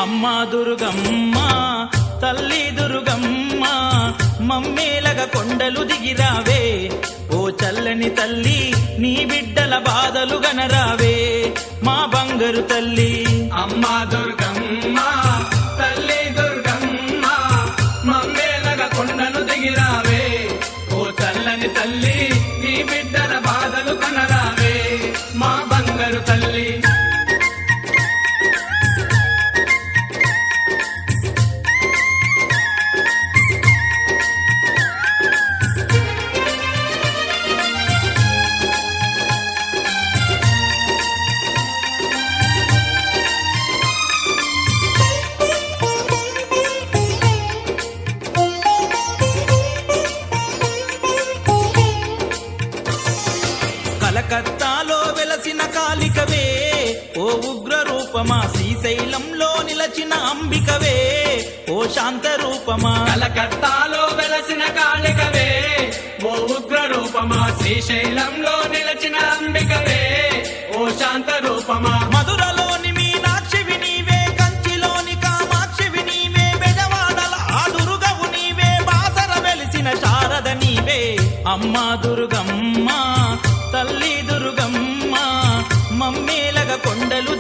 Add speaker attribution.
Speaker 1: అమ్మ దుర్గమ్మ తల్లి దుర్గమ్మ మమ్మేలగ కొండలు దిగిరావే ఓ చల్లని తల్లి నీ బిడ్డల బాధలు గనరావే మా బంగారు తల్లి
Speaker 2: అమ్మ దుర్గమ్మ తల్లి దుర్గమ్మ మమ్మేలగ కొండను దిగిరావే ఓ చల్లని తల్లి నీ బిడ్డల బాధలు కనరావే మా బంగారు తల్లి
Speaker 1: కలకత్తాలో వెలసిన కాళికవే ఓ ఉగ్ర రూపమా శ్రీశైలంలో నిలచిన అంబికవే ఓ శాంత రూపమా
Speaker 2: కలకత్తాలో వెలసిన కాళికవే ఓ ఉగ్ర రూపమా శ్రీశైలంలో నిలచిన అంబికవే ఓ శాంత రూపమా
Speaker 1: మధురలోని మీనాక్షివి నీవే కంచిలోని కామాక్షివి నీవే బెజవాడల ఆ దుర్గవు నీవే బాసర వెలిసిన శారద నీవే అమ్మ దుర్గమ్మ తల్లి దుర్గమ్మ మమ్మేలగ కొండలు